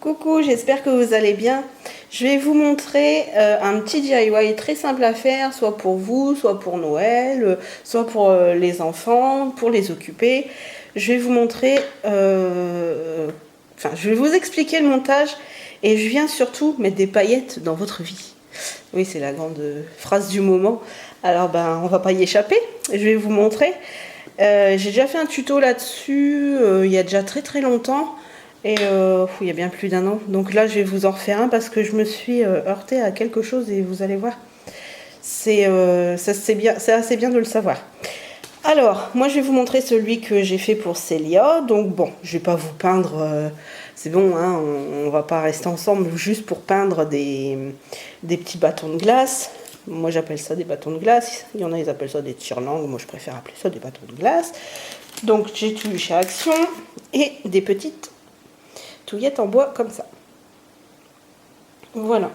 Coucou, j'espère que vous allez bien. Je vais vous montrer un petit DIY très simple à faire, soit pour vous, soit pour Noël, soit pour les enfants, pour les occuper. Je vais vous montrer, je vais vous expliquer le montage et je viens surtout mettre des paillettes dans votre vie. Oui, c'est la grande phrase du moment. Alors, on va pas y échapper. Je vais vous montrer. J'ai déjà fait un tuto là-dessus il y a déjà très longtemps. Et il y a bien plus d'1 an. Donc là, je vais vous en refaire un parce que je me suis heurtée à quelque chose et vous allez voir. C'est assez bien de le savoir. Alors, moi, je vais vous montrer celui que j'ai fait pour Célia. Donc bon, je vais pas vous peindre. C'est bon, hein, on va pas rester ensemble juste pour peindre des petits bâtons de glace. Moi, j'appelle ça des bâtons de glace. Il y en a, ils appellent ça des tire-langues. Moi, je préfère appeler ça des bâtons de glace. Donc, j'ai tout eu chez Action et des petites touillettes en bois comme ça. Voilà.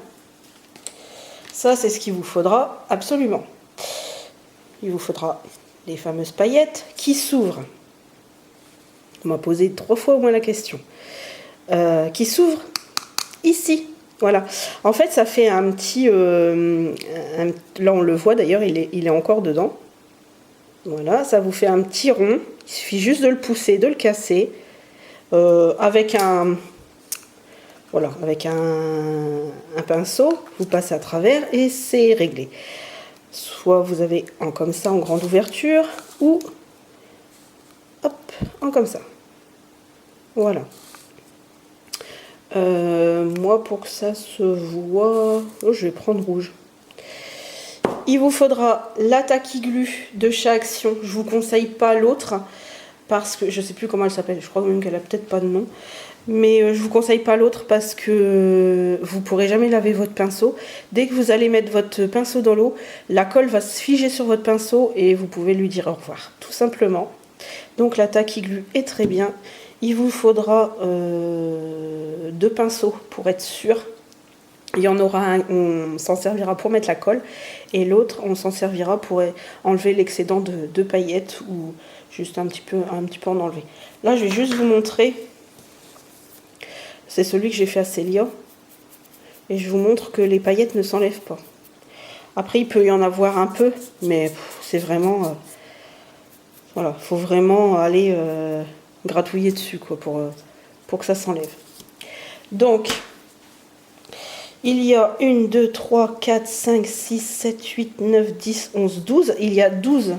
Ça, c'est ce qu'il vous faudra absolument. Il vous faudra les fameuses paillettes qui s'ouvrent. On m'a posé 3 fois au moins la question. Qui s'ouvrent ici. Voilà. En fait, ça fait un petit... là, on le voit d'ailleurs, il est encore dedans. Voilà, ça vous fait un petit rond. Il suffit juste de le pousser, de le casser. Avec un... Voilà, avec un pinceau, vous passez à travers et c'est réglé. Soit vous avez en comme ça, en grande ouverture, ou hop, en comme ça. Voilà. Moi, pour que ça se voit, je vais prendre rouge. Il vous faudra la taquiglu de chez Action. Je vous conseille pas l'autre parce que je sais plus comment elle s'appelle. Je crois même qu'elle a peut-être pas de nom. Mais je vous conseille pas l'autre parce que vous pourrez jamais laver votre pinceau. Dès que vous allez mettre votre pinceau dans l'eau, la colle va se figer sur votre pinceau et vous pouvez lui dire au revoir, tout simplement. Donc la taquiglu est très bien. Il vous faudra 2 pinceaux pour être sûr. Il y en aura un, on s'en servira pour mettre la colle et l'autre, on s'en servira pour enlever l'excédent de paillettes ou juste un petit peu en enlever. Là, je vais juste vous montrer. C'est celui que j'ai fait à Célia. Et je vous montre que les paillettes ne s'enlèvent pas. Après, il peut y en avoir un peu, mais c'est vraiment... voilà, il faut vraiment aller gratouiller dessus quoi, pour que ça s'enlève. Donc, il y a 1, 2, 3, 4, 5, 6, 7, 8, 9, 10, 11, 12. Il y a 12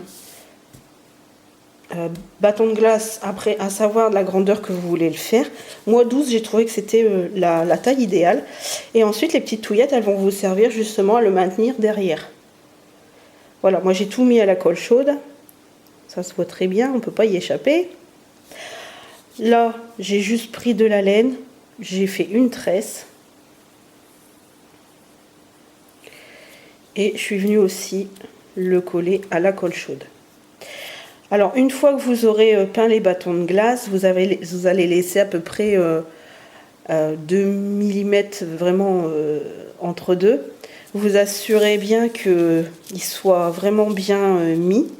bâtons de glace, après à savoir la grandeur que vous voulez le faire. Moi 12, j'ai trouvé que c'était la taille idéale. Et ensuite les petites touillettes, elles vont vous servir justement à le maintenir derrière. Voilà, moi j'ai tout mis à la colle chaude. Ça se voit très bien, on ne peut pas y échapper. Là, j'ai juste pris de la laine, j'ai fait une tresse. Et je suis venue aussi le coller à la colle chaude. Alors, une fois que vous aurez peint les bâtons de glace, vous allez laisser à peu près 2 mm vraiment entre deux. Vous assurez bien qu'il soit vraiment bien mis.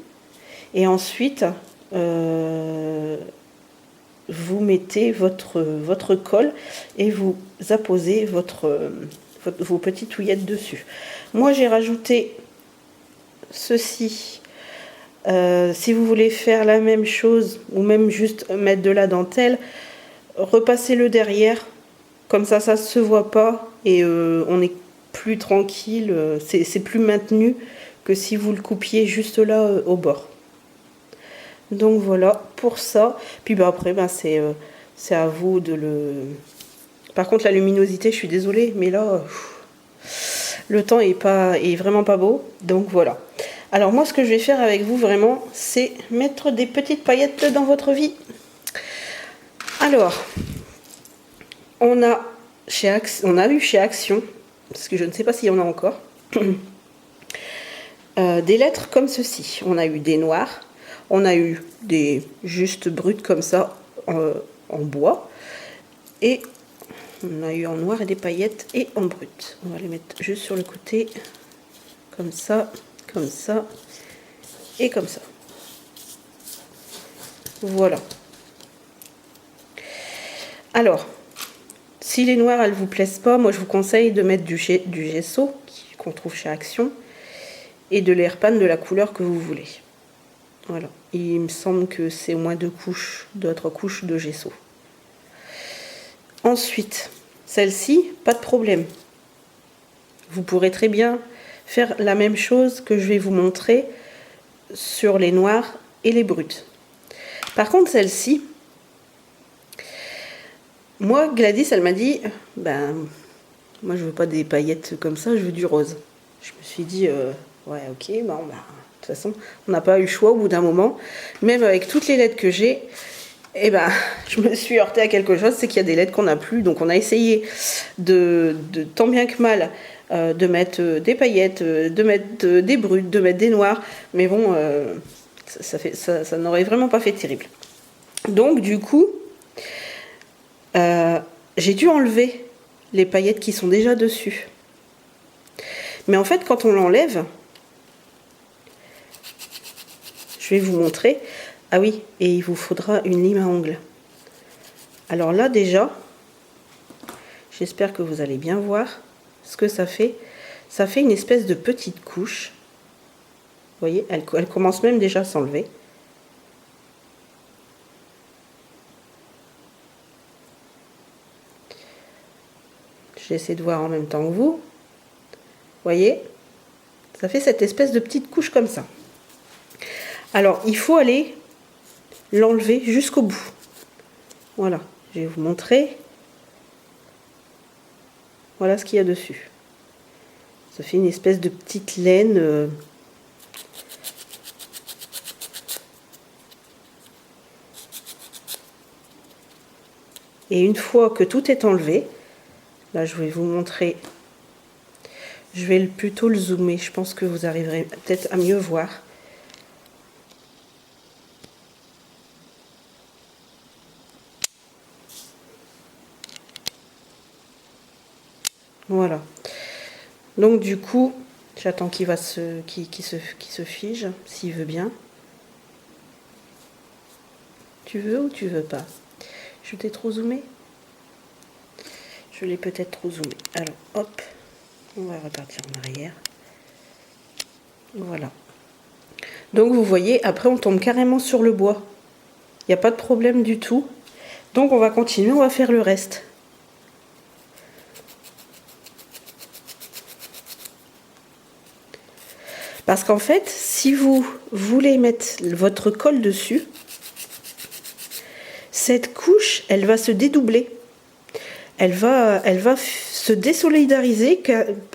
Et ensuite, vous mettez votre colle et vous apposez vos petites touillettes dessus. Moi, j'ai rajouté ceci. Si vous voulez faire la même chose ou même juste mettre de la dentelle, repassez-le derrière, comme ça ça se voit pas et on est plus tranquille, c'est plus maintenu que si vous le coupiez juste là au bord. Donc voilà pour ça. Puis après c'est à vous de le... Par contre la luminosité, je suis désolée, mais là le temps est vraiment pas beau, donc voilà. Alors moi, ce que je vais faire avec vous, vraiment, c'est mettre des petites paillettes dans votre vie. Alors, on a eu chez Action, parce que je ne sais pas s'il y en a encore, des lettres comme ceci. On a eu des noirs, on a eu des juste brutes comme ça, en bois, et on a eu en noir et des paillettes et en brut. On va les mettre juste sur le côté, comme ça et comme ça. Voilà. Alors, Si les noirs, elles vous plaisent pas, moi je vous conseille de mettre du gesso qu'on trouve chez Action et de l'airpan de la couleur que vous voulez. Voilà, il me semble que c'est au moins 2 couches, 2 à 3 couches de gesso. Ensuite, celle-ci, pas de problème. Vous pourrez très bien faire la même chose que je vais vous montrer sur les noirs et les bruts. Par contre, celle-ci, moi, Gladys, elle m'a dit, ben, moi je veux pas des paillettes comme ça, je veux du rose. Je me suis dit, ouais, ok, bon, bah, de toute façon, on n'a pas eu le choix au bout d'un moment. Même avec toutes les lettres que j'ai, eh ben, je me suis heurtée à quelque chose, c'est qu'il y a des lettres qu'on n'a plus. Donc on a essayé de tant bien que mal de mettre des paillettes, de mettre des bruts, de mettre des noirs. Mais bon, ça n'aurait vraiment pas fait terrible. Donc du coup, j'ai dû enlever les paillettes qui sont déjà dessus. Mais en fait, quand on l'enlève, je vais vous montrer. Ah oui, et il vous faudra une lime à ongles. Alors là, déjà, j'espère que vous allez bien voir ce que ça fait. Ça fait une espèce de petite couche. Vous voyez, elle commence même déjà à s'enlever. J'essaie de voir en même temps que vous. Vous voyez, ça fait cette espèce de petite couche comme ça. Alors, il faut aller l'enlever jusqu'au bout. Voilà, je vais vous montrer. Voilà ce qu'il y a dessus. Ça fait une espèce de petite laine. Et une fois que tout est enlevé, là je vais vous montrer. Je vais plutôt le zoomer. Je pense que vous arriverez peut-être à mieux voir. Voilà. Donc du coup, j'attends qu'il se fige, s'il veut bien. Tu veux ou tu veux pas? Je t'ai trop zoomé? Je l'ai peut-être trop zoomé. Alors, hop, on va repartir en arrière. Voilà. Donc vous voyez, après on tombe carrément sur le bois. Il n'y a pas de problème du tout. Donc on va continuer, on va faire le reste. Parce qu'en fait, si vous voulez mettre votre colle dessus, cette couche, elle va se dédoubler. Elle va se désolidariser,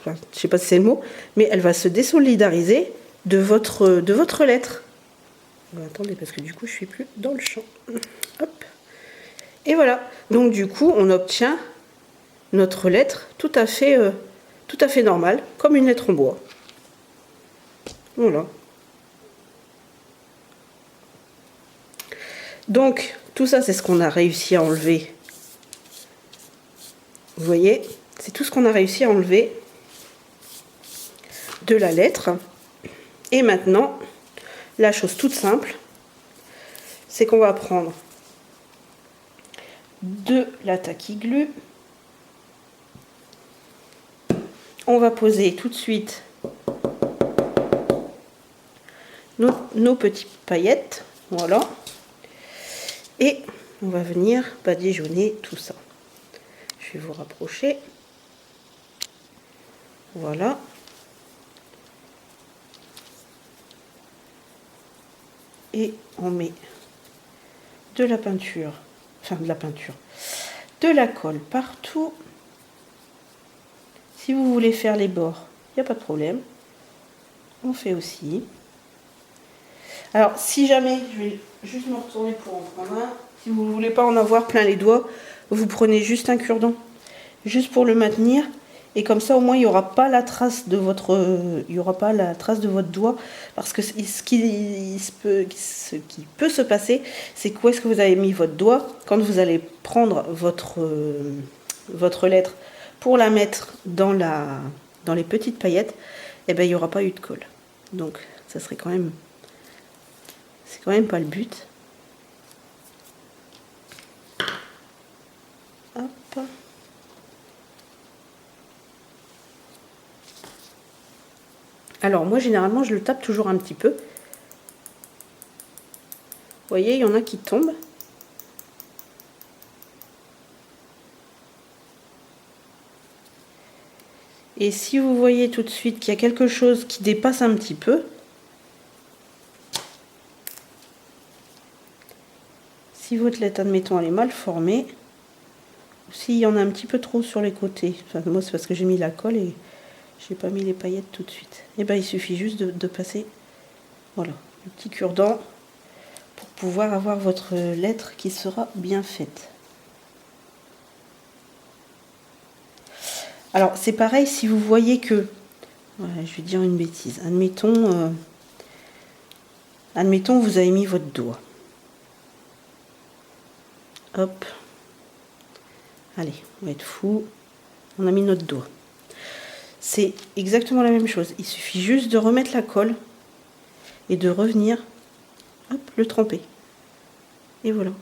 enfin, je sais pas si c'est le mot, mais elle va se désolidariser de votre lettre. Bon, attendez, parce que du coup, je suis plus dans le champ. Hop. Et voilà. Donc du coup, on obtient notre lettre tout à fait normale, comme une lettre en bois. Voilà. Donc, tout ça, c'est ce qu'on a réussi à enlever. Vous voyez, c'est tout ce qu'on a réussi à enlever de la lettre. Et maintenant, la chose toute simple, c'est qu'on va prendre de la taquiglu. On va poser tout de suite nos petites paillettes. Voilà. Et on va venir badigeonner tout ça. Je vais vous rapprocher. Voilà. Et on met de la peinture, de la colle partout. Si vous voulez faire les bords, il n'y a pas de problème. On fait aussi. Alors, si jamais, je vais juste me retourner pour en prendre un. Si vous ne voulez pas en avoir plein les doigts, vous prenez juste un cure-dent, juste pour le maintenir. Et comme ça, au moins, il n'y aura pas la trace de votre, doigt. Parce que ce qui peut se passer, c'est où est-ce que vous avez mis votre doigt quand vous allez prendre votre lettre pour la mettre dans les petites paillettes. Et ben, il n'y aura pas eu de colle. Donc, ça serait quand même... C'est quand même pas le but. Hop. Alors moi généralement je le tape toujours un petit peu. Vous voyez, il y en a qui tombent. Et si vous voyez tout de suite qu'il y a quelque chose qui dépasse un petit peu, si votre lettre, admettons, elle est mal formée, ou s'il y en a un petit peu trop sur les côtés, enfin moi c'est parce que j'ai mis la colle et j'ai pas mis les paillettes tout de suite, et ben il suffit juste de passer, voilà, le petit cure-dent pour pouvoir avoir votre lettre qui sera bien faite. Alors c'est pareil, si vous voyez que, ouais, je vais dire une bêtise, admettons vous avez mis votre doigt. Hop. Allez, on va être fou. On a mis notre doigt. C'est exactement la même chose. Il suffit juste de remettre la colle et de revenir, hop, le tremper. Et voilà.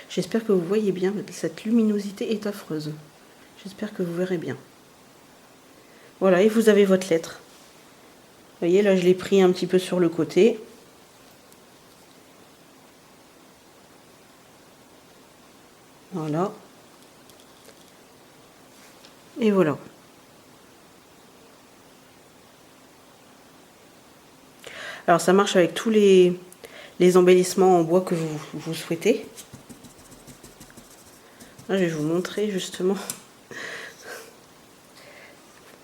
J'espère que vous voyez bien. Cette luminosité est affreuse. J'espère que vous verrez bien. Voilà, et vous avez votre lettre. Vous voyez, là, je l'ai pris un petit peu sur le côté. Voilà. Et voilà. Alors ça marche avec tous les embellissements en bois que vous souhaitez. Là, je vais vous montrer justement.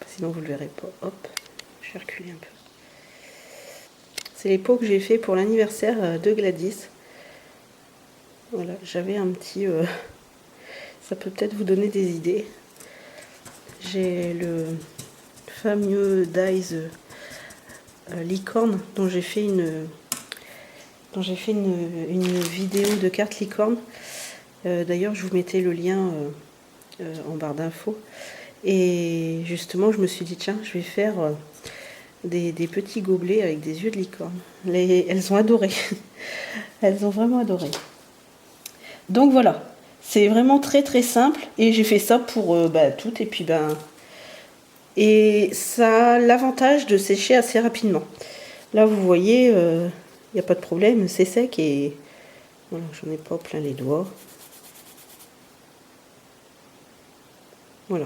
Sinon vous ne le verrez pas. Hop, je vais reculer un peu. C'est les pots que j'ai fait pour l'anniversaire de Gladys. Voilà, j'avais un petit... ça peut peut-être vous donner des idées. J'ai le fameux dies licorne dont j'ai fait une vidéo de cartes licorne. D'ailleurs, je vous mettais le lien en barre d'infos. Et justement, je me suis dit, tiens, je vais faire des petits gobelets avec des yeux de licorne. Elles ont adoré. Elles ont vraiment adoré. Donc voilà, c'est vraiment très très simple. Et j'ai fait ça pour toutes. Et puis et ça a l'avantage de sécher assez rapidement. Là, vous voyez, il n'y a pas de problème, c'est sec et voilà, j'en ai pas plein les doigts. Voilà.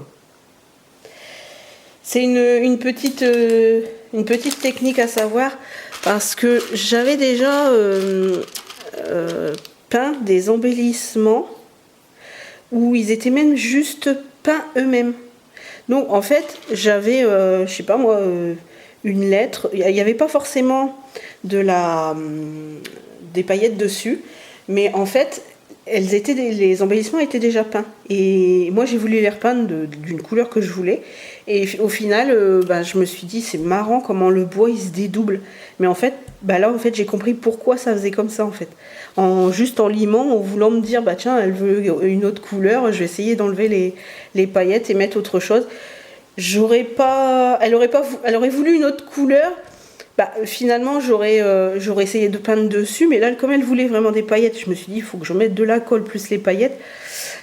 C'est une petite technique à savoir parce que j'avais déjà peint des embellissements où ils étaient même juste peints eux-mêmes. Donc en fait, j'avais, je sais pas moi, une lettre. Il n'y avait pas forcément des paillettes dessus, mais en fait, les embellissements étaient déjà peints. Et moi, j'ai voulu les repeindre d'une couleur que je voulais. Et au final, je me suis dit, c'est marrant comment le bois il se dédouble. Mais en fait, là, en fait, j'ai compris pourquoi ça faisait comme ça, en fait. Juste en limant, en voulant me dire, tiens, elle veut une autre couleur, je vais essayer d'enlever les paillettes et mettre autre chose. Elle aurait voulu une autre couleur. Finalement, j'aurais essayé de peindre dessus, mais là, comme elle voulait vraiment des paillettes, je me suis dit, il faut que je mette de la colle plus les paillettes.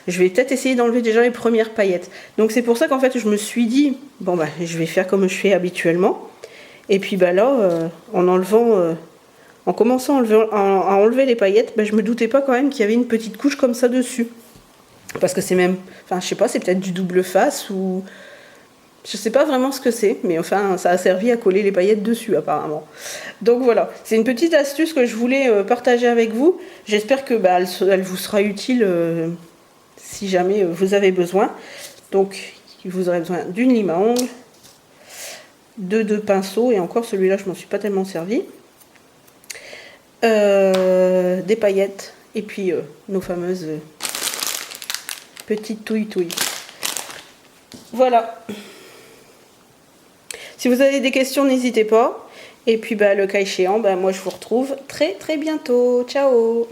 Je vais peut-être essayer d'enlever déjà les premières paillettes. Donc c'est pour ça qu'en fait, je me suis dit, je vais faire comme je fais habituellement. Et puis là, en commençant à enlever les paillettes, je me doutais pas quand même qu'il y avait une petite couche comme ça dessus. Parce que c'est même, je sais pas, c'est peut-être du double face ou... Je sais pas vraiment ce que c'est, mais enfin, ça a servi à coller les paillettes dessus, apparemment. Donc voilà, c'est une petite astuce que je voulais partager avec vous. J'espère que elle vous sera utile si jamais vous avez besoin. Donc, vous aurez besoin d'une lime à ongles, de 2 pinceaux, et encore celui-là, je m'en suis pas tellement servi. Des paillettes, et puis nos fameuses petites touilles. Voilà. Si vous avez des questions, n'hésitez pas. Et puis le cas échéant, moi je vous retrouve très très bientôt. Ciao!